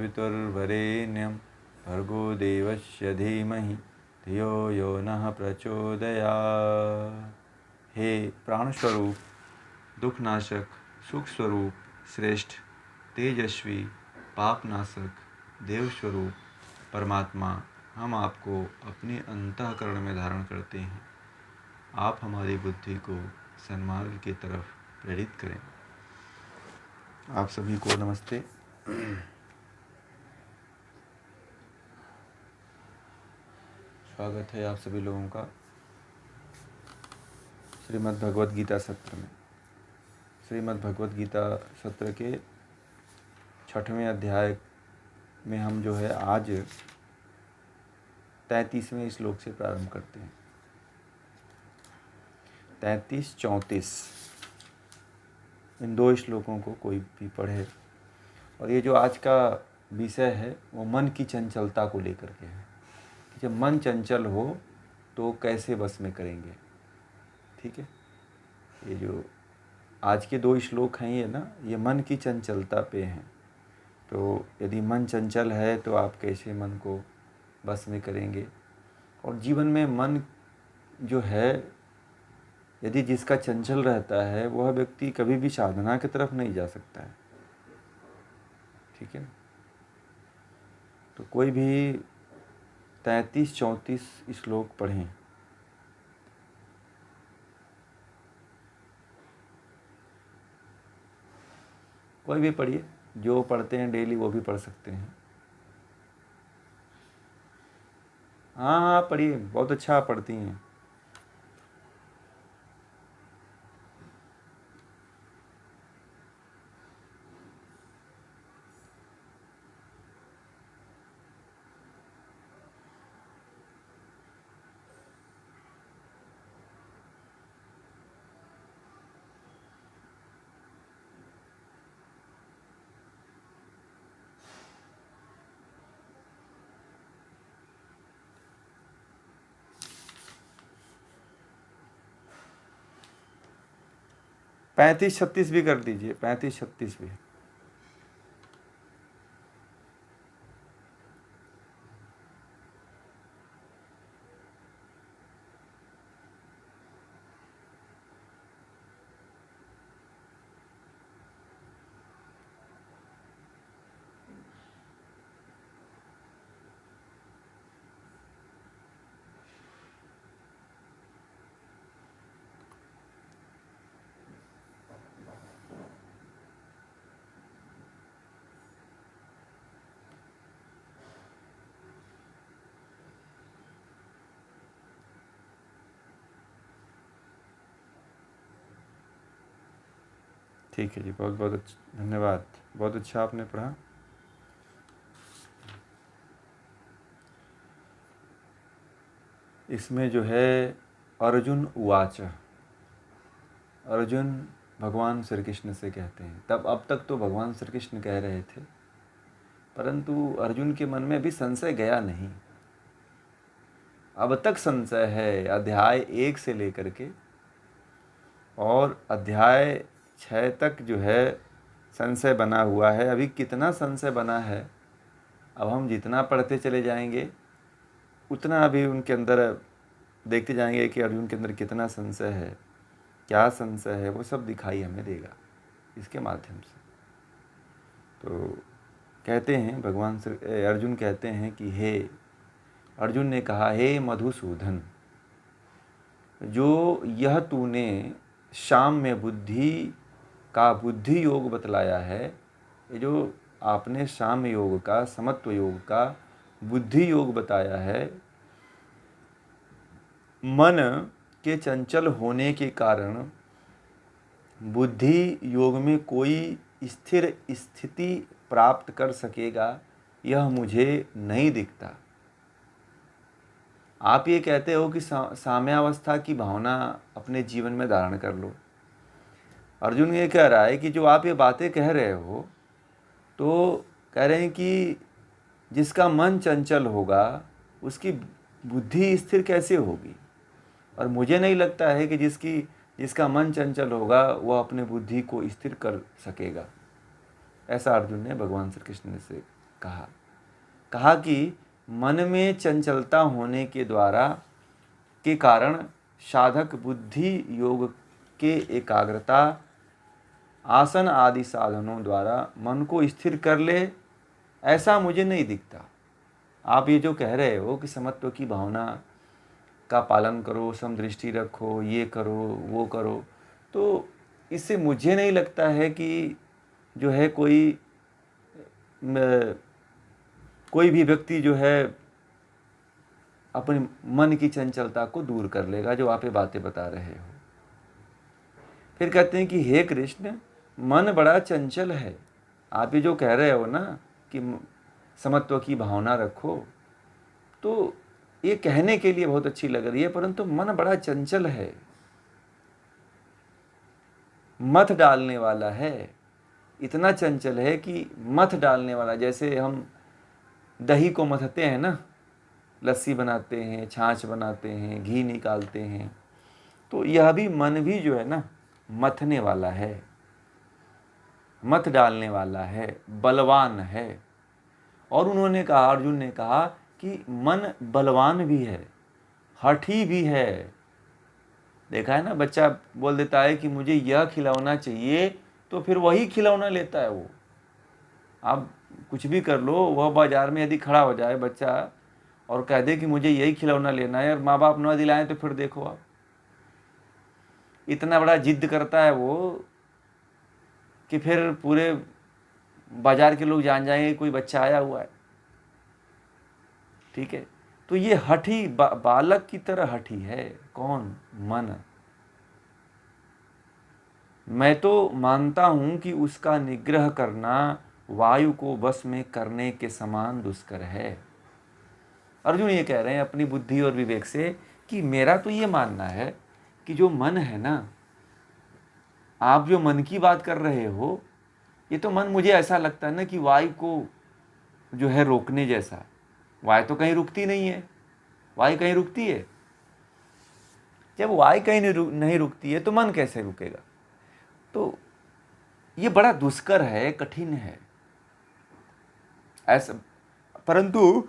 पितुर्वरेण्यं भर्गो देवस्य धीमहि धियो यो नः प्रचोदयात्। हे प्राण स्वरूप, दुखनाशक, सुख स्वरूप, श्रेष्ठ, तेजस्वी, पापनाशक, देव स्वरूप परमात्मा, हम आपको अपने अंतःकरण में धारण करते हैं। आप हमारी बुद्धि को सन्मार्ग की तरफ प्रेरित करें। आप सभी को नमस्ते। स्वागत है आप सभी लोगों का श्रीमद् भगवद गीता सत्र में। श्रीमद् भगवद गीता सत्र के 6वें अध्याय में हम जो है आज 33वें श्लोक से प्रारंभ करते हैं। 33-34 इन दो श्लोकों को कोई भी पढ़े। और ये जो आज का विषय है वो मन की चंचलता को लेकर के है। जब मन चंचल हो तो कैसे वश में करेंगे। ठीक है, ये जो आज के दो श्लोक हैं ये ना, ये मन की चंचलता पे हैं। तो यदि मन चंचल है तो आप कैसे मन को वश में करेंगे। और जीवन में मन जो है, यदि जिसका चंचल रहता है वह व्यक्ति कभी भी साधना की तरफ नहीं जा सकता है। ठीक है, तो कोई भी 33-34 श्लोक पढ़ें। कोई भी पढ़िए, जो पढ़ते हैं डेली वो भी पढ़ सकते हैं। हाँ पढ़िए, बहुत अच्छा पढ़ती हैं। पैंतीस 36 भी कर दीजिए, 35-36 भी। ठीक है जी, बहुत बहुत धन्यवाद। बहुत अच्छा आपने पढ़ा। इसमें जो है अर्जुन उवाच, अर्जुन भगवान श्री कृष्ण से कहते हैं। तब अब तक तो भगवान श्री कृष्ण कह रहे थे, परंतु अर्जुन के मन में अभी संशय गया नहीं। अब तक संशय है अध्याय 1 से लेकर के, और अध्याय 6 तक जो है संशय बना हुआ है। अभी कितना संशय बना है, अब हम जितना पढ़ते चले जाएंगे उतना अभी उनके अंदर देखते जाएंगे कि अर्जुन के अंदर कितना संशय है, क्या संशय है, वो सब दिखाई हमें देगा इसके माध्यम से। तो कहते हैं भगवान अर्जुन कहते हैं कि हे अर्जुन ने कहा, हे मधुसूदन, जो यह तूने शाम में बुद्धि योग बतलाया है, ये जो आपने शाम योग का, समत्व योग का बुद्धि योग बताया है, मन के चंचल होने के कारण बुद्धि योग में कोई स्थिर स्थिति प्राप्त कर सकेगा, यह मुझे नहीं दिखता। आप ये कहते हो कि साम्यावस्था की भावना अपने जीवन में धारण कर लो। अर्जुन ये कह रहा है कि जो आप ये बातें कह रहे हो, तो कह रहे हैं कि जिसका मन चंचल होगा उसकी बुद्धि स्थिर कैसे होगी। और मुझे नहीं लगता है कि जिसका मन चंचल होगा वह अपने बुद्धि को स्थिर कर सकेगा। ऐसा अर्जुन ने भगवान श्री कृष्ण से कहा कि मन में चंचलता होने के कारण साधक बुद्धि योग के एकाग्रता आसन आदि साधनों द्वारा मन को स्थिर कर ले, ऐसा मुझे नहीं दिखता। आप ये जो कह रहे हो कि समत्व की भावना का पालन करो, समदृष्टि रखो, ये करो वो करो, तो इससे मुझे नहीं लगता है कि जो है कोई भी व्यक्ति जो है अपने मन की चंचलता को दूर कर लेगा, जो आप ये बातें बता रहे हो। फिर कहते हैं कि हे कृष्ण, मन बड़ा चंचल है। आप ये जो कह रहे हो ना कि समत्व की भावना रखो, तो ये कहने के लिए बहुत अच्छी लग रही है, परंतु मन बड़ा चंचल है, मथ डालने वाला है। इतना चंचल है कि मथ डालने वाला, जैसे हम दही को मथते हैं ना, लस्सी बनाते हैं, छाछ बनाते हैं, घी निकालते हैं, तो यह भी मन भी जो है ना मथने वाला है, मथ डालने वाला है, बलवान है। और उन्होंने कहा, अर्जुन ने कहा कि मन बलवान भी है, हठी भी है। देखा है ना, बच्चा बोल देता है कि मुझे यह खिलौना चाहिए, तो फिर वही खिलौना लेता है वो। आप कुछ भी कर लो, वह बाजार में यदि खड़ा हो जाए बच्चा और कह दे कि मुझे यही खिलौना लेना है, और माँ बाप न दिलाएं, तो फिर देखो आप, इतना बड़ा जिद करता है वो कि फिर पूरे बाजार के लोग जान जाएंगे कोई बच्चा आया हुआ है। ठीक है, तो ये हठी बालक की तरह हठी है। कौन? मन। मैं तो मानता हूं कि उसका निग्रह करना वायु को वश में करने के समान दुष्कर है। अर्जुन ये कह रहे हैं अपनी बुद्धि और विवेक से कि मेरा तो ये मानना है कि जो मन है ना, आप जो मन की बात कर रहे हो, ये तो मन मुझे ऐसा लगता है ना कि वायु को जो है रोकने जैसा। वायु तो कहीं रुकती नहीं है। वायु कहीं रुकती है? जब वायु कहीं नहीं रुकती है तो मन कैसे रुकेगा? तो ये बड़ा दुष्कर है, कठिन है ऐसा। परंतु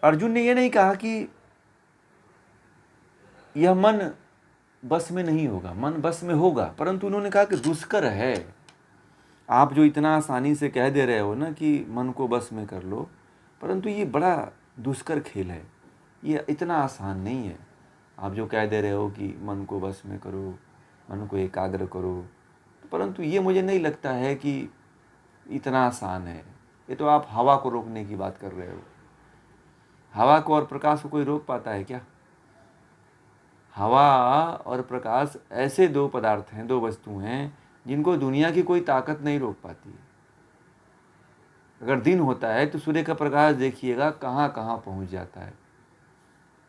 अर्जुन ने यह नहीं कहा कि यह मन बस में नहीं होगा, मन बस में होगा, परंतु उन्होंने कहा कि दुष्कर है। आप जो इतना आसानी से कह दे रहे हो ना कि मन को बस में कर लो, परंतु ये बड़ा दुष्कर खेल है, ये इतना आसान नहीं है। आप जो कह दे रहे हो कि मन को बस में करो, मन को एकाग्र करो, परंतु ये मुझे नहीं लगता है कि इतना आसान है। ये तो आप हवा को रोकने की बात कर रहे हो। हवा को और प्रकाश को कोई रोक पाता है क्या? हवा और प्रकाश ऐसे दो पदार्थ हैं, दो वस्तु हैं जिनको दुनिया की कोई ताकत नहीं रोक पाती है। अगर दिन होता है तो सूर्य का प्रकाश देखिएगा कहाँ कहाँ पहुँच जाता है।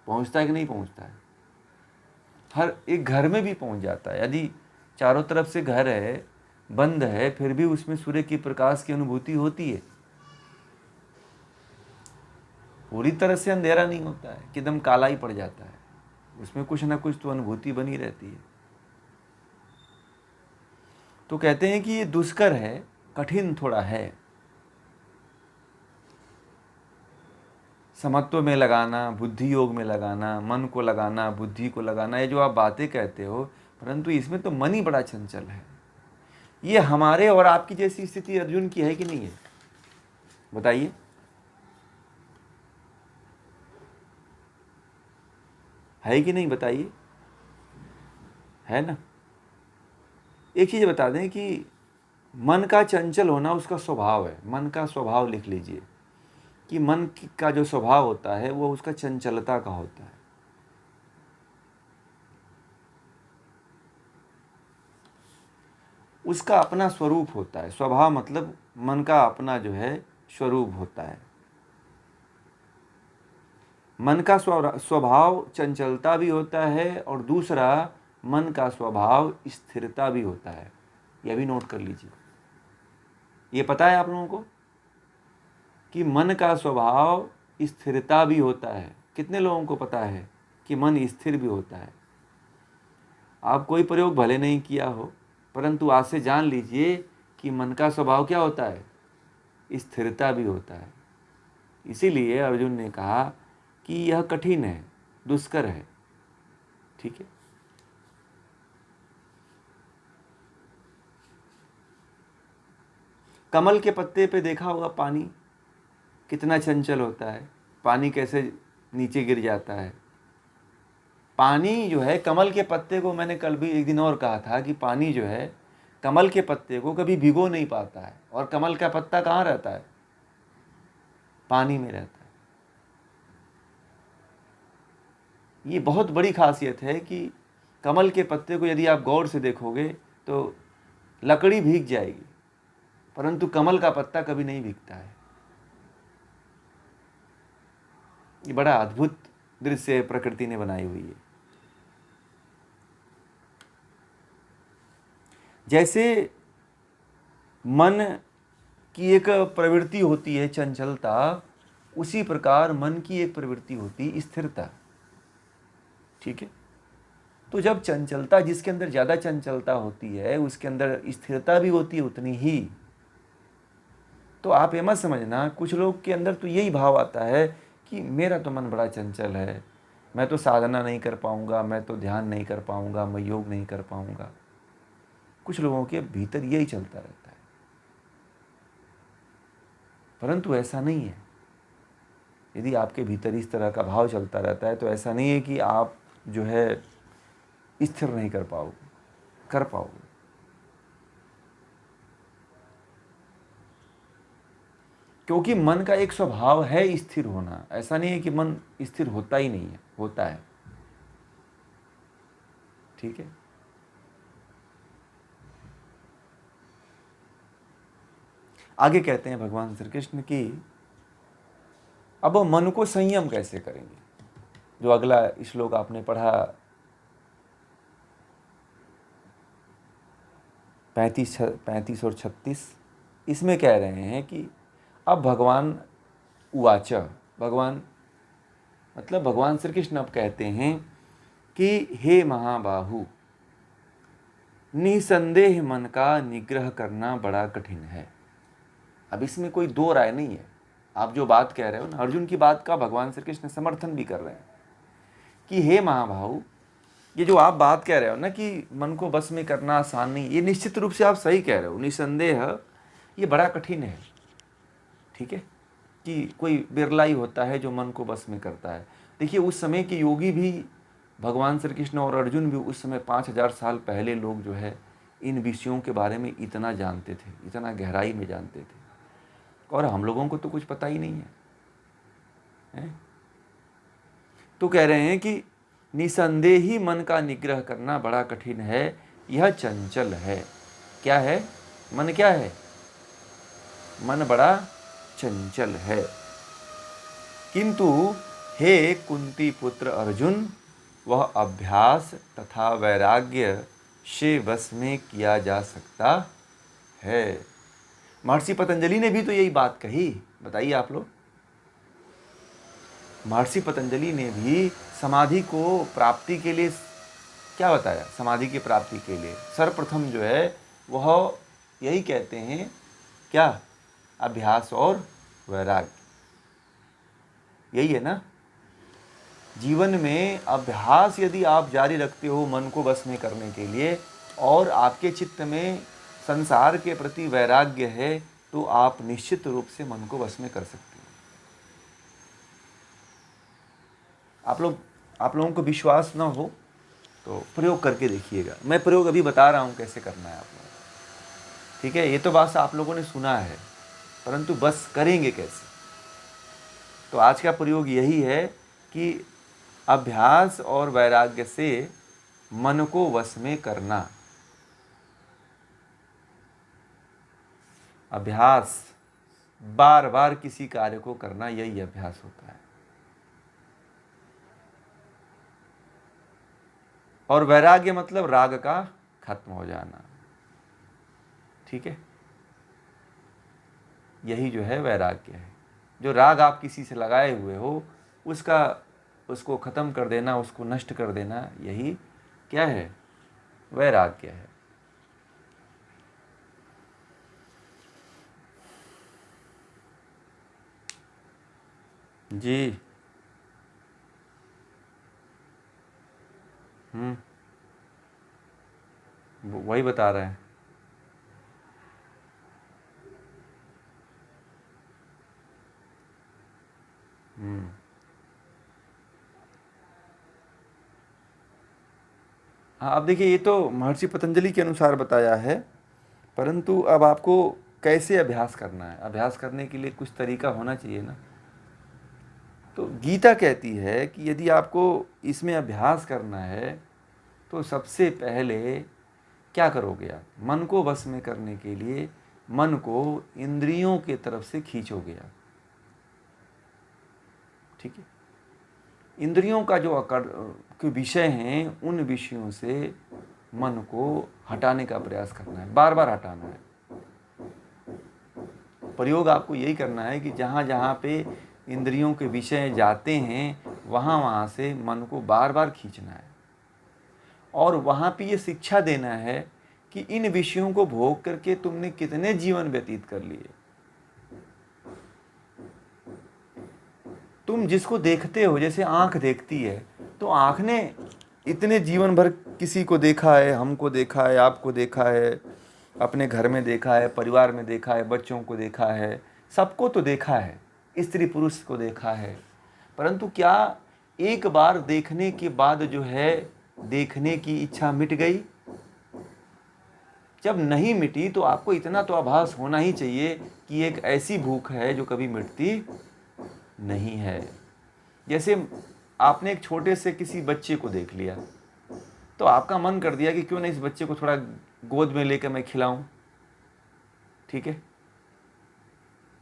पहुँचता है कि नहीं पहुँचता है? हर एक घर में भी पहुँच जाता है। यदि चारों तरफ से घर है, बंद है, फिर भी उसमें सूर्य की प्रकाश की अनुभूति होती है। पूरी तरह से अंधेरा नहीं होता है कि एकदम काला ही पड़ जाता है, उसमें कुछ ना कुछ तो अनुभूति बनी रहती है। तो कहते हैं कि ये दुष्कर है, कठिन थोड़ा है। समत्व में लगाना, बुद्धि योग में लगाना, मन को लगाना, बुद्धि को लगाना, ये जो आप बातें कहते हो, परंतु इसमें तो मन ही बड़ा चंचल है। ये हमारे और आपकी जैसी स्थिति अर्जुन की है कि नहीं है? बताइए। है कि नहीं? बताइए। है ना? एक चीज बता दें कि मन का चंचल होना उसका स्वभाव है। मन का स्वभाव लिख लीजिए कि मन का जो स्वभाव होता है वो उसका चंचलता का होता है। उसका अपना स्वरूप होता है। स्वभाव मतलब मन का अपना जो है स्वरूप होता है। मन का स्वभाव चंचलता भी होता है, और दूसरा मन का स्वभाव स्थिरता भी होता है। यह भी नोट कर लीजिए। ये पता है आप लोगों को कि मन का स्वभाव स्थिरता भी होता है? कितने लोगों को पता है कि मन स्थिर भी होता है? आप कोई प्रयोग भले नहीं किया हो, परंतु आज से जान लीजिए कि मन का स्वभाव क्या होता है, स्थिरता भी होता है। इसीलिए अर्जुन ने कहा कि यह कठिन है, दुष्कर है। ठीक है, कमल के पत्ते पे देखा होगा पानी कितना चंचल होता है, पानी कैसे नीचे गिर जाता है। पानी जो है कमल के पत्ते को, मैंने कल भी एक दिन और कहा था कि पानी जो है कमल के पत्ते को कभी भिगो नहीं पाता है। और कमल का पत्ता कहाँ रहता है, पानी में रहता है। ये बहुत बड़ी खासियत है कि कमल के पत्ते को यदि आप गौर से देखोगे तो लकड़ी भीग जाएगी, परंतु कमल का पत्ता कभी नहीं भीगता है। ये बड़ा अद्भुत दृश्य प्रकृति ने बनाई हुई है। जैसे मन की एक प्रवृत्ति होती है चंचलता, उसी प्रकार मन की एक प्रवृत्ति होती है स्थिरता। ठीक है, तो जब चंचलता, जिसके अंदर ज़्यादा चंचलता होती है उसके अंदर स्थिरता भी होती है उतनी ही। तो आप ये मत समझना, कुछ लोग के अंदर तो यही भाव आता है कि मेरा तो मन बड़ा चंचल है, मैं तो साधना नहीं कर पाऊंगा, मैं तो ध्यान नहीं कर पाऊंगा, मैं योग नहीं कर पाऊंगा। कुछ लोगों के भीतर यही चलता रहता है, परंतु ऐसा नहीं है। यदि आपके भीतर इस तरह का भाव चलता रहता है तो ऐसा नहीं है कि आप जो है स्थिर नहीं कर पाओगे, कर पाओगे। क्योंकि मन का एक स्वभाव है स्थिर होना। ऐसा नहीं है कि मन स्थिर होता ही नहीं है, होता है। ठीक है, आगे कहते हैं भगवान श्री कृष्ण की अब मन को संयम कैसे करेंगे। जो अगला श्लोक आपने पढ़ा 35 और 36, इसमें कह रहे हैं कि अब भगवान उवाच, भगवान मतलब भगवान श्री कृष्ण अब कहते हैं कि हे महाबाहु, निसंदेह मन का निग्रह करना बड़ा कठिन है। अब इसमें कोई दो राय नहीं है। आप जो बात कह रहे हो ना, अर्जुन की बात का भगवान श्री कृष्ण समर्थन भी कर रहे हैं कि हे महाबाहु, ये जो आप बात कह रहे हो ना कि मन को बस में करना आसान नहीं, ये निश्चित रूप से आप सही कह रहे हो। निसंदेह ये बड़ा कठिन है। ठीक है, कि कोई बिरला ही होता है जो मन को बस में करता है। देखिए, उस समय के योगी भी, भगवान श्री कृष्ण और अर्जुन भी उस समय 5000 साल पहले लोग जो है इन विषयों के बारे में इतना जानते थे, इतना गहराई में जानते थे। और हम लोगों को तो कुछ पता ही नहीं है? तो कह रहे हैं कि निसंदेही मन का निग्रह करना बड़ा कठिन है, यह चंचल है। क्या है? मन क्या है? मन बड़ा चंचल है। किंतु हे कुंती पुत्र अर्जुन, वह अभ्यास तथा वैराग्य से वश में किया जा सकता है। महर्षि पतंजलि ने भी तो यही बात कही। बताइए आप लोग, महर्षि पतंजलि ने भी समाधि को प्राप्ति के लिए क्या बताया? समाधि की प्राप्ति के लिए सर्वप्रथम जो है वह यही कहते हैं, क्या? अभ्यास और वैराग्य। यही है ना। जीवन में अभ्यास यदि आप जारी रखते हो मन को बस में करने के लिए, और आपके चित्त में संसार के प्रति वैराग्य है, तो आप निश्चित रूप से मन को बस में कर सकते हो। आप लोगों को विश्वास ना हो तो प्रयोग करके देखिएगा। मैं प्रयोग अभी बता रहा हूँ कैसे करना है आप लोगों को। ठीक है, ये तो बात आप लोगों ने सुना है, परंतु बस करेंगे कैसे? तो आज का प्रयोग यही है कि अभ्यास और वैराग्य से मन को वश में करना। अभ्यास, बार बार किसी कार्य को करना, यही अभ्यास होता है। और वैराग्य मतलब राग का खत्म हो जाना। ठीक है, यही जो है वैराग्य है। जो राग आप किसी से लगाए हुए हो उसको खत्म कर देना, उसको नष्ट कर देना, यही क्या है? वैराग्य है। जी। वही बता रहे हैं। हाँ, अब देखिए, ये तो महर्षि पतंजलि के अनुसार बताया है, परंतु अब आपको कैसे अभ्यास करना है, अभ्यास करने के लिए कुछ तरीका होना चाहिए ना। तो गीता कहती है कि यदि आपको इसमें अभ्यास करना है तो सबसे पहले क्या करोगे आप? मन को वश में करने के लिए मन को इंद्रियों के तरफ से खींचोगे आप। ठीक है। इंद्रियों का जो के विषय हैं, उन विषयों से मन को हटाने का प्रयास करना है, बार बार हटाना है। प्रयोग आपको यही करना है कि जहाँ जहाँ पे इंद्रियों के विषय जाते हैं वहाँ वहाँ से मन को बार बार खींचना है, और वहाँ पे ये शिक्षा देना है कि इन विषयों को भोग करके तुमने कितने जीवन व्यतीत कर लिए। तुम जिसको देखते हो, जैसे आँख देखती है, तो आँख ने इतने जीवन भर किसी को देखा है, हमको देखा है, आपको देखा है, अपने घर में देखा है, परिवार में देखा है, बच्चों को देखा है, सबको तो देखा है, स्त्री पुरुष को देखा है। परंतु क्या एक बार देखने के बाद जो है देखने की इच्छा मिट गई? जब नहीं मिटी तो आपको इतना तो आभास होना ही चाहिए कि एक ऐसी भूख है जो कभी मिटती नहीं है। जैसे आपने एक छोटे से किसी बच्चे को देख लिया, तो आपका मन कर दिया कि क्यों नहीं इस बच्चे को थोड़ा गोद में लेकर मैं खिलाऊं। ठीक है।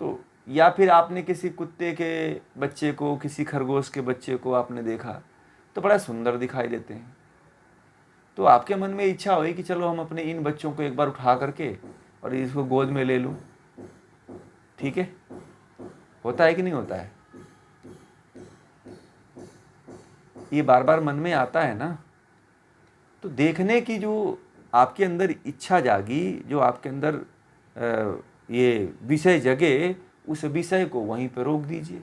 तो या फिर आपने किसी कुत्ते के बच्चे को, किसी खरगोश के बच्चे को आपने देखा, तो बड़ा सुंदर दिखाई देते हैं, तो आपके मन में इच्छा हुई कि चलो हम अपने इन बच्चों को एक बार उठा करके और इसको गोद में ले लूं। ठीक है। होता है कि नहीं होता है? ये बार बार मन में आता है ना। तो देखने की जो आपके अंदर इच्छा जागी, जो आपके अंदर ये विषय जगे, उस विषय को वहीं पर रोक दीजिए।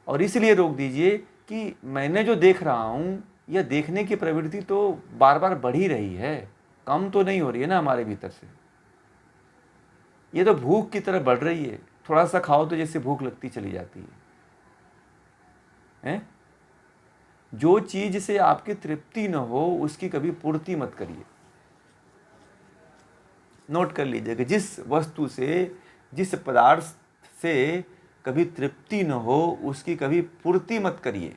और इसलिए रोक दीजिए कि मैंने जो देख रहा हूँ, यह देखने की प्रवृत्ति तो बार बार बढ़ ही रही है, कम तो नहीं हो रही है ना हमारे भीतर से। ये तो भूख की तरह बढ़ रही है, थोड़ा सा खाओ तो जैसे भूख लगती चली जाती है? जो चीज से आपकी तृप्ति न हो उसकी कभी पूर्ति मत करिए। नोट कर लीजिएगा, जिस वस्तु से, जिस पदार्थ से कभी तृप्ति न हो उसकी कभी पूर्ति मत करिए।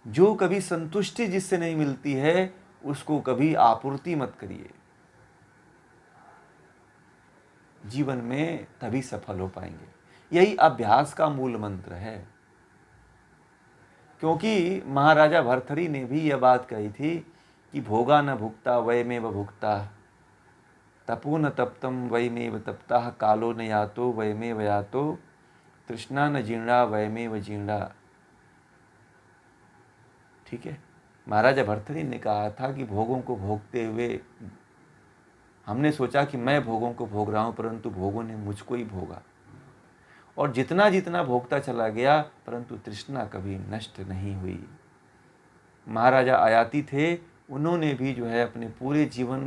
जो कभी संतुष्टि जिससे नहीं मिलती है उसको कभी आपूर्ति मत करिए। जीवन में तभी सफल हो पाएंगे। यही अभ्यास का मूल मंत्र है। क्योंकि महाराजा भर्तृहरि ने भी यह बात कही थी कि भोगा न भुक्ता वयमेव भुक्ता, तपो न तप्तम वयमेव तप्ता, कालो न यातो वयमेव यातो, तृष्णा न जीर्णा वयमेव जीर्णा। ठीक है। महाराजा भर्तृहरि ने कहा था कि भोगों को भोगते हुए हमने सोचा कि मैं भोगों को भोग रहा हूं, परंतु भोगों ने मुझको ही भोगा, और जितना जितना भोगता चला गया परंतु तृष्णा कभी नष्ट नहीं हुई। महाराजा आयाती थे, उन्होंने भी जो है अपने पूरे जीवन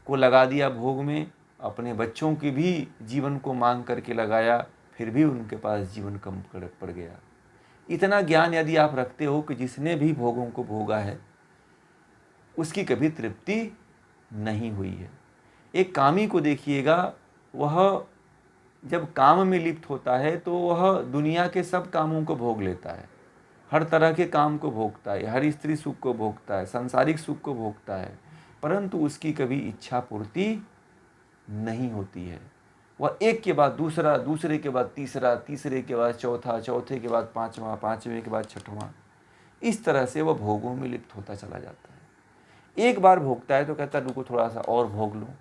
को लगा दिया भोग में, अपने बच्चों के भी जीवन को मांग करके लगाया, फिर भी उनके पास जीवन कम पड़ गया। इतना ज्ञान यदि आप रखते हो कि जिसने भी भोगों को भोगा है उसकी कभी तृप्ति नहीं हुई है। एक कामी को देखिएगा, वह जब काम में लिप्त होता है तो वह दुनिया के सब कामों को भोग लेता है, हर तरह के काम को भोगता है, हर स्त्री सुख को भोगता है, सांसारिक सुख को भोगता है, परंतु उसकी कभी इच्छा पूर्ति नहीं होती है। वह एक के बाद दूसरा, दूसरे के बाद तीसरा, तीसरे के बाद चौथा, चौथे के बाद पांचवा, पांचवें के बाद छठवां, इस तरह से वह भोगों में लिप्त होता चला जाता है। एक बार भोगता है तो कहता है रुको थोड़ा सा और भोग लूँ,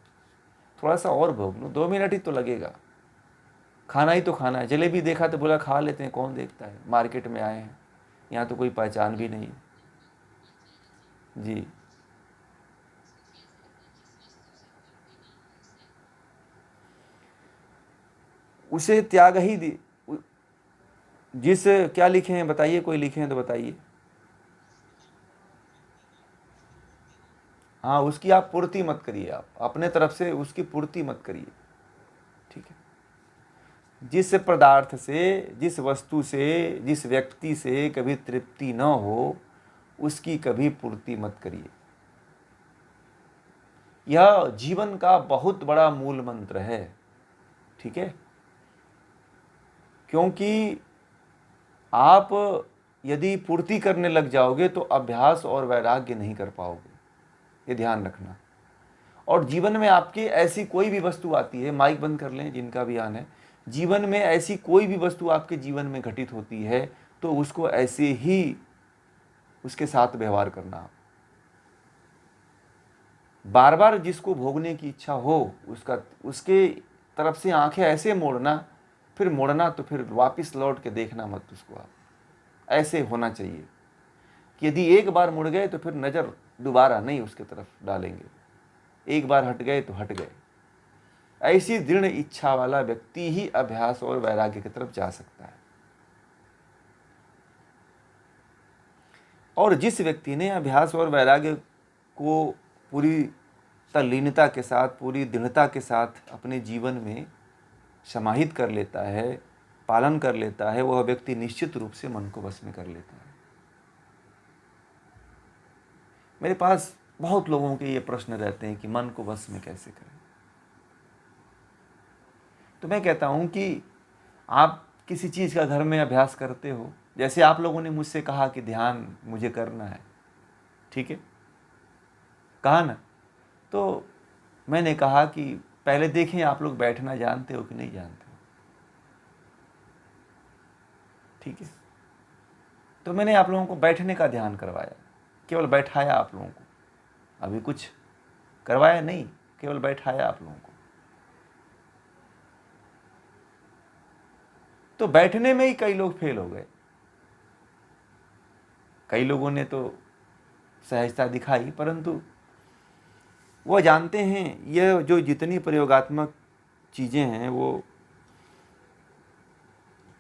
थोड़ा सा और भोग लूँ, 2 मिनट ही तो लगेगा, खाना ही तो खाना है। जलेबी देखा तो बोला खा लेते हैं, कौन देखता है, मार्केट में आए हैं, यहाँ तो कोई पहचान भी नहीं। जी। उसे त्याग ही दी। जिस क्या लिखे हैं बताइए, कोई लिखे हैं तो बताइए। हाँ, उसकी आप पूर्ति मत करिए, आप अपने तरफ से उसकी पूर्ति मत करिए, ठीक है। जिस पदार्थ से, जिस वस्तु से, जिस व्यक्ति से कभी तृप्ति न हो, उसकी कभी पूर्ति मत करिए। यह जीवन का बहुत बड़ा मूल मंत्र है, ठीक है। क्योंकि आप यदि पूर्ति करने लग जाओगे तो अभ्यास और वैराग्य नहीं कर पाओगे, ये ध्यान रखना। और जीवन में आपकी ऐसी कोई भी वस्तु आती है, माइक बंद कर लें जिनका भी आन है, जीवन में ऐसी कोई भी वस्तु आपके जीवन में घटित होती है तो उसको ऐसे ही उसके साथ व्यवहार करना। बार बार जिसको भोगने की इच्छा हो उसके तरफ से आंखें ऐसे मोड़ना, फिर मोड़ना तो फिर वापस लौट के देखना मत उसको। आप ऐसे होना चाहिए कि यदि एक बार मुड़ गए तो फिर नज़र दोबारा नहीं उसके तरफ डालेंगे, एक बार हट गए तो हट गए। ऐसी दृढ़ इच्छा वाला व्यक्ति ही अभ्यास और वैराग्य की तरफ जा सकता है। और जिस व्यक्ति ने अभ्यास और वैराग्य को पूरी तल्लीनता के साथ, पूरी दृढ़ता के साथ अपने जीवन में समाहित कर लेता है, पालन कर लेता है, वह व्यक्ति निश्चित रूप से मन को वश में कर लेता है। मेरे पास बहुत लोगों के ये प्रश्न रहते हैं कि मन को वश में कैसे करें। तो मैं कहता हूँ कि आप किसी चीज़ का घर में अभ्यास करते हो, जैसे आप लोगों ने मुझसे कहा कि ध्यान मुझे करना है, ठीक है, कहा ना। तो मैंने कहा कि पहले देखें आप लोग बैठना जानते हो कि नहीं जानते हो, ठीक है। तो मैंने आप लोगों को बैठने का ध्यान करवाया, केवल बैठाया आप लोगों को, अभी कुछ करवाया नहीं, केवल बैठाया आप लोगों को। तो बैठने में ही कई लोग फेल हो गए। कई लोगों ने तो सहजता दिखाई, परंतु वो जानते हैं ये जो जितनी प्रयोगात्मक चीज़ें हैं वो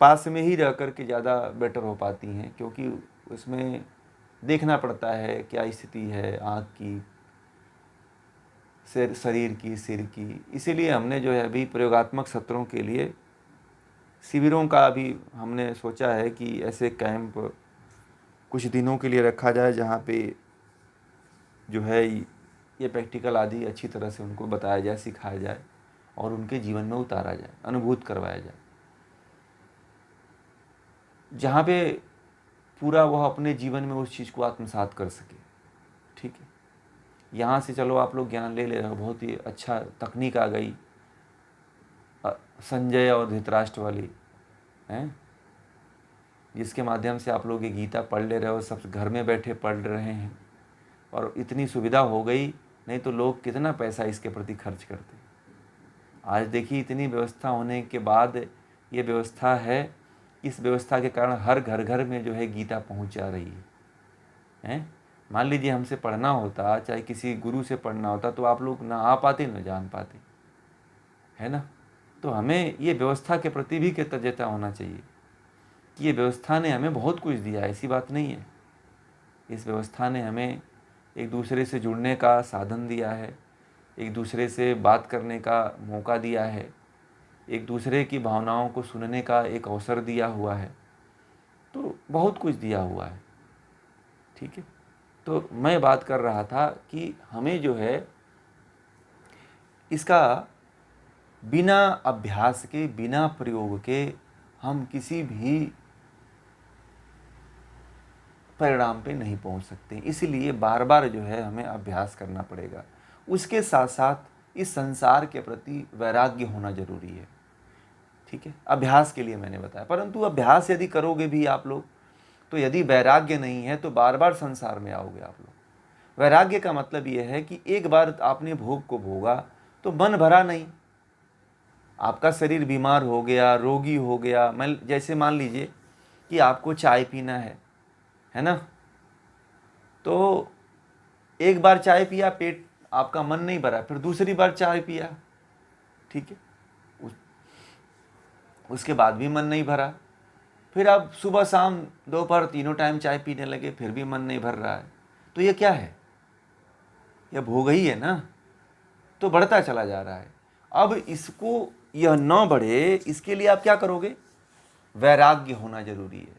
पास में ही रह कर के ज़्यादा बेटर हो पाती हैं, क्योंकि उसमें देखना पड़ता है क्या स्थिति है आँख की, शरीर की, सिर की। इसीलिए हमने जो है अभी प्रयोगात्मक सत्रों के लिए शिविरों का भी हमने सोचा है कि ऐसे कैंप कुछ दिनों के लिए रखा जाए, जहाँ पे जो है ये प्रैक्टिकल आदि अच्छी तरह से उनको बताया जाए, सिखाया जाए और उनके जीवन में उतारा जाए, अनुभूत करवाया जाए, जहाँ पे पूरा वह अपने जीवन में उस चीज़ को आत्मसात कर सके, ठीक है। यहाँ से चलो आप लोग ज्ञान ले रहे हो, बहुत ही अच्छा तकनीक आ गई, संजय और धृतराष्ट्र वाली हैं, जिसके माध्यम से आप लोग ये गीता पढ़ ले रहे हो, सब घर में बैठे पढ़ रहे हैं और इतनी सुविधा हो गई, नहीं तो लोग कितना पैसा इसके प्रति खर्च करते। आज देखिए इतनी व्यवस्था होने के बाद ये व्यवस्था है, इस व्यवस्था के कारण हर घर घर में जो है गीता पहुंच जा रही है। मान लीजिए हमसे पढ़ना होता, चाहे किसी गुरु से पढ़ना होता, तो आप लोग ना आ पाते ना जान पाते, है ना। तो हमें ये व्यवस्था के प्रति भी कृतज्ञता होना चाहिए कि ये व्यवस्था ने हमें बहुत कुछ दिया, ऐसी बात नहीं है। इस व्यवस्था ने हमें एक दूसरे से जुड़ने का साधन दिया है, एक दूसरे से बात करने का मौका दिया है, एक दूसरे की भावनाओं को सुनने का एक अवसर दिया हुआ है, तो बहुत कुछ दिया हुआ है, ठीक है। तो मैं बात कर रहा था कि हमें जो है इसका बिना अभ्यास के, बिना प्रयोग के हम किसी भी परिणाम पे नहीं पहुंच सकते। इसीलिए बार बार जो है हमें अभ्यास करना पड़ेगा। उसके साथ साथ इस संसार के प्रति वैराग्य होना जरूरी है, ठीक है। अभ्यास के लिए मैंने बताया, परंतु अभ्यास यदि करोगे भी आप लोग, तो यदि वैराग्य नहीं है तो बार बार संसार में आओगे आप लोग। वैराग्य का मतलब यह है कि एक बार आपने भोग को भोगा तो मन भरा नहीं, आपका शरीर बीमार हो गया, रोगी हो गया। मैं जैसे मान लीजिए कि आपको चाय पीना है ना, तो एक बार चाय पिया, पेट आपका मन नहीं भरा, फिर दूसरी बार चाय पिया, ठीक है। उसके बाद भी मन नहीं भरा, फिर आप सुबह शाम दोपहर तीनों टाइम चाय पीने लगे, फिर भी मन नहीं भर रहा है, तो ये क्या है? यह भोग ही है ना, तो बढ़ता चला जा रहा है। अब इसको यह न बढ़े, इसके लिए आप क्या करोगे? वैराग्य होना जरूरी है।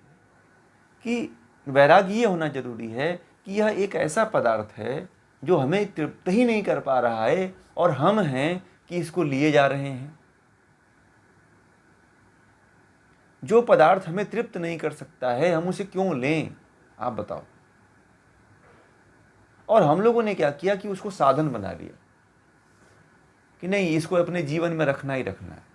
कि वैराग्य ये होना जरूरी है कि यह एक ऐसा पदार्थ है जो हमें तृप्त ही नहीं कर पा रहा है, और हम हैं कि इसको लिए जा रहे हैं। जो पदार्थ हमें तृप्त नहीं कर सकता है, हम उसे क्यों लें? आप बताओ। और हम लोगों ने क्या किया कि उसको साधन बना लिया कि नहीं, इसको अपने जीवन में रखना ही रखना है।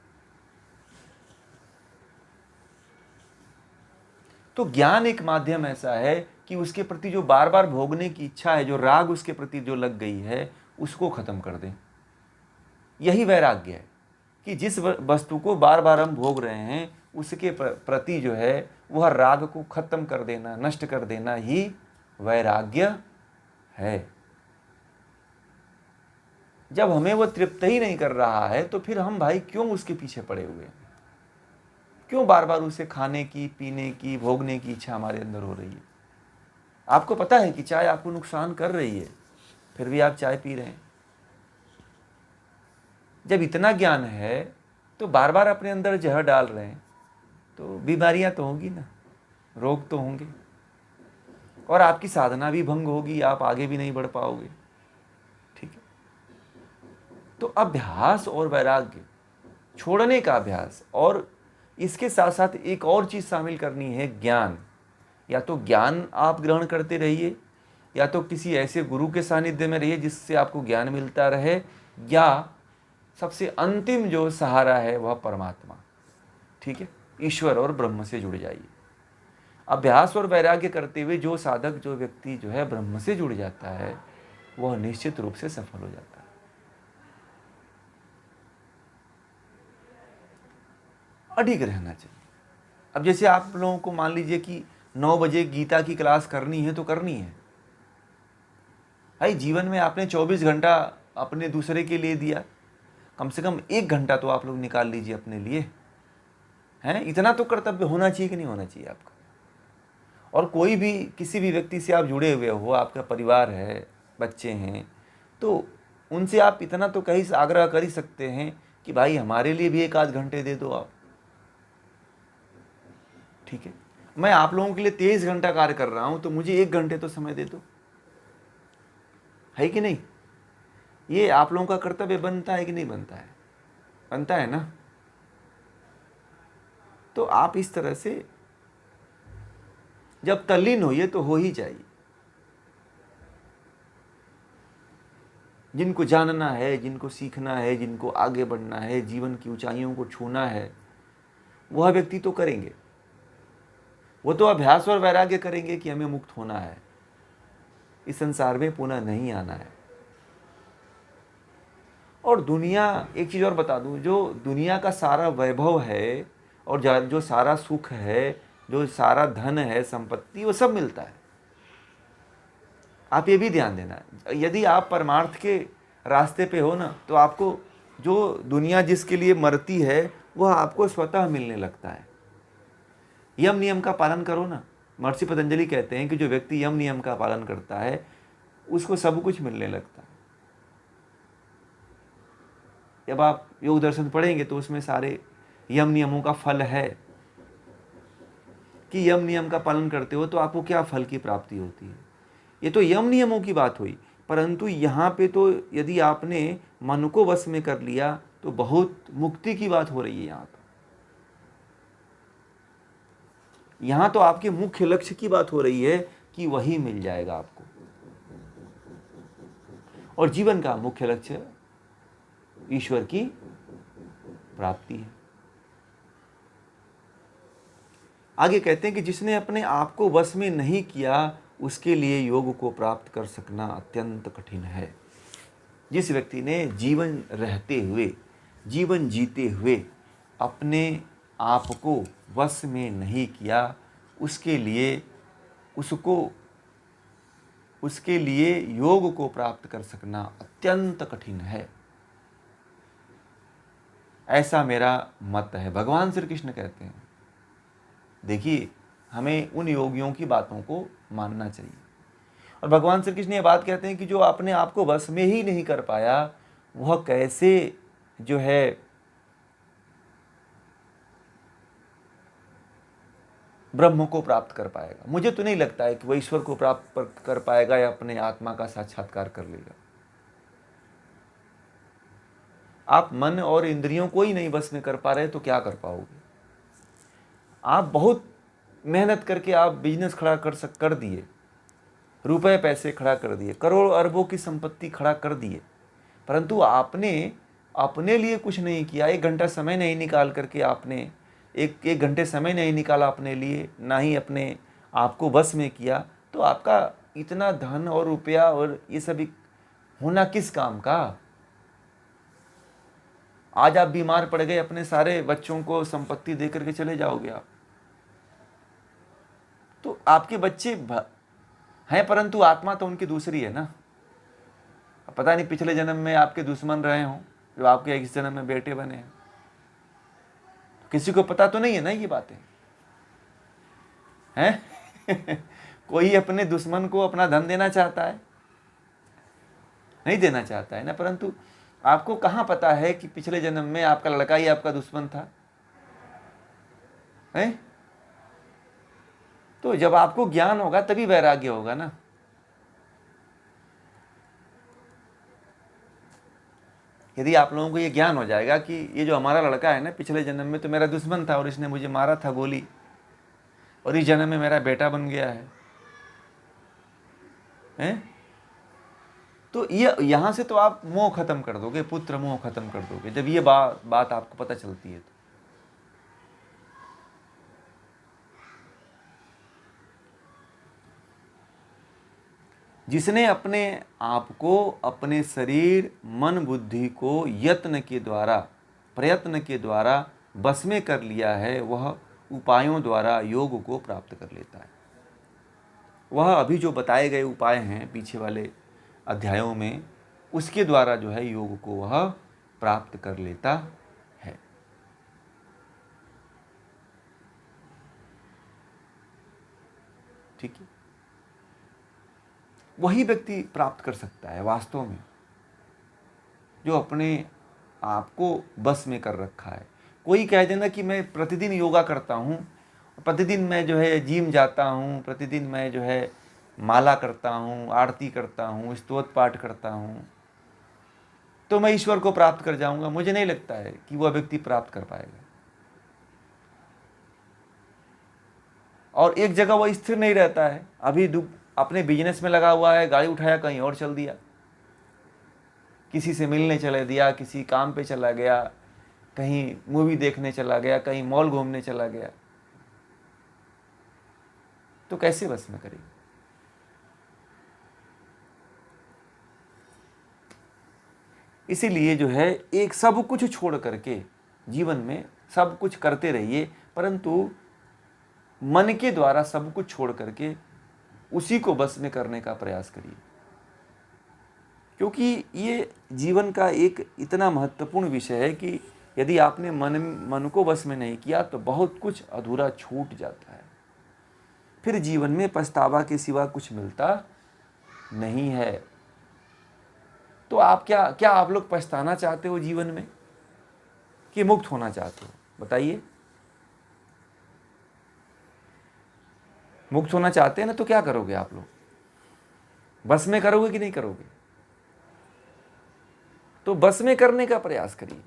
तो ज्ञान एक माध्यम ऐसा है कि उसके प्रति जो बार बार भोगने की इच्छा है, जो राग उसके प्रति जो लग गई है, उसको खत्म कर दें। यही वैराग्य है कि जिस वस्तु को बार बार हम भोग रहे हैं, उसके प्रति जो है वह राग को खत्म कर देना, नष्ट कर देना ही वैराग्य है। जब हमें वह तृप्त ही नहीं कर रहा है, तो फिर हम भाई क्यों उसके पीछे पड़े हुए हैं? क्यों बार बार उसे खाने की, पीने की, भोगने की इच्छा हमारे अंदर हो रही है? आपको पता है कि चाय आपको नुकसान कर रही है, फिर भी आप चाय पी रहे हैं। जब इतना ज्ञान है तो बार बार अपने अंदर जहर डाल रहे हैं, तो बीमारियां तो होंगी ना, रोग तो होंगे, और आपकी साधना भी भंग होगी, आप आगे भी नहीं बढ़ पाओगे। ठीक है? तो अभ्यास और वैराग्य, छोड़ने का अभ्यास, और इसके साथ साथ एक और चीज शामिल करनी है, ज्ञान। या तो ज्ञान आप ग्रहण करते रहिए, या तो किसी ऐसे गुरु के सानिध्य में रहिए जिससे आपको ज्ञान मिलता रहे, या सबसे अंतिम जो सहारा है वह परमात्मा। ठीक है? ईश्वर और ब्रह्म से जुड़ जाइए। अभ्यास और वैराग्य करते हुए जो साधक, जो व्यक्ति जो है ब्रह्म से जुड़ जाता है, वह निश्चित रूप से सफल हो जाता है। अडिग रहना चाहिए। अब जैसे आप लोगों को मान लीजिए कि 9 बजे गीता की क्लास करनी है, तो करनी है भाई। जीवन में आपने 24 घंटा अपने दूसरे के लिए दिया, कम से कम 1 घंटा तो आप लोग निकाल लीजिए अपने लिए, हैं? इतना तो कर्तव्य होना चाहिए कि नहीं होना चाहिए आपका? और कोई भी, किसी भी व्यक्ति से आप जुड़े हुए हो, आपका परिवार है, बच्चे हैं, तो उनसे आप इतना तो कहीं आग्रह कर ही सकते हैं कि भाई हमारे लिए भी 1 आध घंटे दे दो आप। ठीक है? मैं आप लोगों के लिए 23 घंटा कार्य कर रहा हूं, तो मुझे 1 घंटे तो समय दे दो, है कि नहीं? ये आप लोगों का कर्तव्य बनता है कि नहीं बनता है? बनता है ना? तो आप इस तरह से जब तल्लीन होइए तो हो ही जाइए। जिनको जानना है, जिनको सीखना है, जिनको आगे बढ़ना है, जीवन की ऊंचाइयों को छूना है, वह व्यक्ति तो करेंगे। वो तो अभ्यास और वैराग्य करेंगे कि हमें मुक्त होना है, इस संसार में पुनः नहीं आना है। और दुनिया, एक चीज और बता दूं, जो दुनिया का सारा वैभव है और जो सारा सुख है, जो सारा धन है, संपत्ति, वो सब मिलता है। आप ये भी ध्यान देना, यदि आप परमार्थ के रास्ते पे हो ना, तो आपको जो दुनिया जिसके लिए मरती है, वह आपको स्वतः मिलने लगता है। यम नियम का पालन करो ना। महर्षि पतंजलि कहते हैं कि जो व्यक्ति यम नियम का पालन करता है, उसको सब कुछ मिलने लगता है। जब आप योग दर्शन पढ़ेंगे तो उसमें सारे यम नियमों का फल है कि यम नियम का पालन करते हो तो आपको क्या फल की प्राप्ति होती है। ये तो यम नियमों की बात हुई, परंतु यहाँ पे तो यदि आपने मन को वश में कर लिया तो बहुत मुक्ति की बात हो रही है। यहाँ तो आपके मुख्य लक्ष्य की बात हो रही है कि वही मिल जाएगा आपको, और जीवन का मुख्य लक्ष्य ईश्वर की प्राप्ति है। आगे कहते हैं कि जिसने अपने आप को वश में नहीं किया, उसके लिए योग को प्राप्त कर सकना अत्यंत कठिन है। जिस व्यक्ति ने जीवन रहते हुए, जीवन जीते हुए अपने आप को वश में नहीं किया, उसके लिए योग को प्राप्त कर सकना अत्यंत कठिन है। ऐसा मेरा मत है, भगवान श्री कृष्ण कहते हैं। देखिए, हमें उन योगियों की बातों को मानना चाहिए। और भगवान श्री कृष्ण ये बात कहते हैं कि जो अपने आप को वश में ही नहीं कर पाया, वह कैसे जो है ब्रह्म को प्राप्त कर पाएगा। मुझे तो नहीं लगता है कि वह ईश्वर को प्राप्त कर पाएगा या अपने आत्मा का साक्षात्कार कर लेगा। आप मन और इंद्रियों को ही नहीं बस में कर पा रहे तो क्या कर पाओगे। आप बहुत मेहनत करके आप बिजनेस खड़ा कर दिए, रुपए पैसे खड़ा कर दिए, करोड़ अरबों की संपत्ति खड़ा कर दिए, परंतु आपने अपने लिए कुछ नहीं किया। 1 घंटा समय नहीं निकाल करके आपने एक घंटे समय नहीं निकाला अपने लिए, ना ही अपने आप को बस में किया, तो आपका इतना धन और रुपया और ये सभी होना किस काम का। आज आप बीमार पड़ गए, अपने सारे बच्चों को संपत्ति दे करके चले जाओगे आप, तो आपके बच्चे हैं परंतु आत्मा तो उनकी दूसरी है ना। पता नहीं पिछले जन्म में आपके दुश्मन रहे हों जो आपके इस जन्म में बेटे बने हैं, किसी को पता तो नहीं है ना ये बातें हैं। कोई अपने दुश्मन को अपना धन देना चाहता है? नहीं देना चाहता है ना। परंतु आपको कहाँ पता है कि पिछले जन्म में आपका लड़का ही आपका दुश्मन था, है? तो जब आपको ज्ञान होगा तभी वैराग्य होगा ना। यदि आप लोगों को ये ज्ञान हो जाएगा कि ये जो हमारा लड़का है ना, पिछले जन्म में तो मेरा दुश्मन था और इसने मुझे मारा था गोली, और इस जन्म में मेरा बेटा बन गया है, हैं? तो ये यहाँ से तो आप मोह खत्म कर दोगे, पुत्र मोह खत्म कर दोगे, जब ये बात आपको पता चलती है तो। जिसने अपने आप को, अपने शरीर, मन, बुद्धि को यत्न के द्वारा, प्रयत्न के द्वारा बस में कर लिया है, वह उपायों द्वारा योग को प्राप्त कर लेता है। वह अभी जो बताए गए उपाय हैं पीछे वाले अध्यायों में, उसके द्वारा जो है योग को वह प्राप्त कर लेता है। ठीक है, वही व्यक्ति प्राप्त कर सकता है वास्तव में जो अपने आप को बस में कर रखा है। कोई कह देना कि मैं प्रतिदिन योगा करता हूँ, प्रतिदिन मैं जो है जिम जाता हूँ, प्रतिदिन मैं जो है माला करता हूँ, आरती करता हूँ, स्तोत्र पाठ करता हूँ, तो मैं ईश्वर को प्राप्त कर जाऊंगा। मुझे नहीं लगता है कि वह व्यक्ति प्राप्त कर पाएगा। और एक जगह वह स्थिर नहीं रहता है, अभी अपने बिजनेस में लगा हुआ है, गाड़ी उठाया कहीं और चल दिया, किसी से मिलने चले दिया, किसी काम पे चला गया, कहीं मूवी देखने चला गया, कहीं मॉल घूमने चला गया, तो कैसे बस में करेगी। इसीलिए जो है एक सब कुछ छोड़ करके जीवन में सब कुछ करते रहिए, परंतु मन के द्वारा सब कुछ छोड़ करके उसी को बस में करने का प्रयास करिए, क्योंकि ये जीवन का एक इतना महत्वपूर्ण विषय है कि यदि आपने मन को बस में नहीं किया तो बहुत कुछ अधूरा छूट जाता है, फिर जीवन में पछतावा के सिवा कुछ मिलता नहीं है। तो आप क्या आप लोग पछताना चाहते हो जीवन में कि मुक्त होना चाहते हो? बताइए। मुक्त होना चाहते हैं ना, तो क्या करोगे आप लोग? बस में करोगे कि नहीं करोगे? तो बस में करने का प्रयास करिए।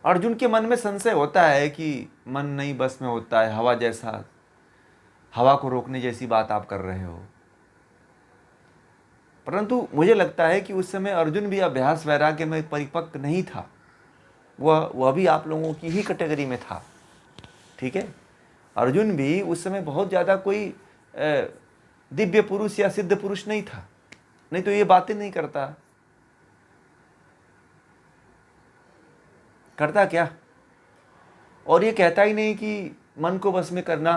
अर्जुन के मन में संशय होता है कि मन नहीं बस में होता है, हवा जैसा, हवा को रोकने जैसी बात आप कर रहे हो। परंतु मुझे लगता है कि उस समय अर्जुन भी अभ्यास वैराग्य में परिपक्व नहीं था, वह भी आप लोगों की ही कैटेगरी में था। ठीक है, अर्जुन भी उस समय बहुत ज़्यादा कोई दिव्य पुरुष या सिद्ध पुरुष नहीं था, नहीं तो ये बातें नहीं करता। करता क्या? और ये कहता ही नहीं कि मन को बस में करना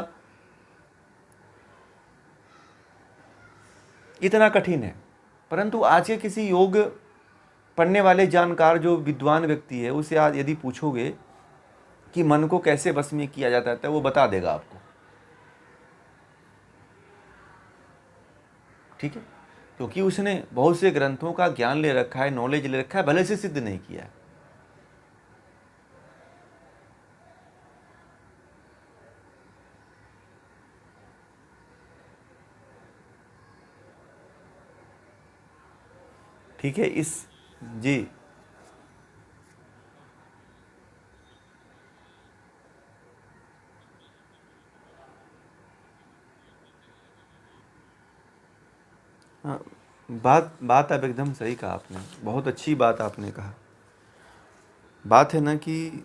इतना कठिन है। परंतु आज के किसी योग पढ़ने वाले जानकार जो विद्वान व्यक्ति है, उसे आज यदि पूछोगे कि मन को कैसे वश में किया जाता है, तो वो बता देगा आपको। ठीक है, क्योंकि उसने बहुत से ग्रंथों का ज्ञान ले रखा है, नॉलेज ले रखा है, भले से सिद्ध नहीं किया है। ठीक है, इस जी हाँ, बात आप एकदम सही कहा आपने, बहुत अच्छी बात आपने कहा। बात है ना कि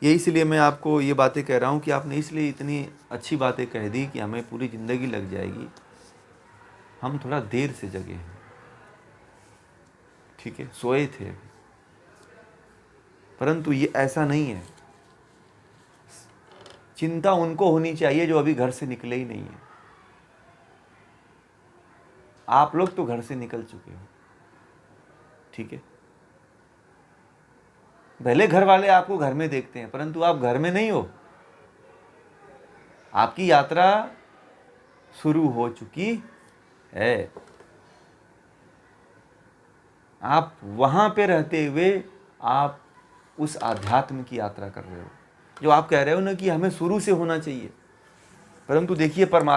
ये इसलिए मैं आपको ये बातें कह रहा हूँ कि आपने इसलिए इतनी अच्छी बातें कह दी कि हमें पूरी ज़िंदगी लग जाएगी। हम थोड़ा देर से जगे हैं, ठीक है, सोए थे, परंतु ये ऐसा नहीं है। चिंता उनको होनी चाहिए जो अभी घर से निकले ही नहीं है। आप लोग तो घर से निकल चुके हो, ठीक है। भले घर वाले आपको घर में देखते हैं, परंतु आप घर में नहीं हो। आपकी यात्रा शुरू हो चुकी है। आप वहां पे रहते हुए आप उस आध्यात्म की यात्रा कर रहे हो। जो आप कह रहे हो ना कि हमें शुरू से होना चाहिए, परंतु देखिए परमात्मा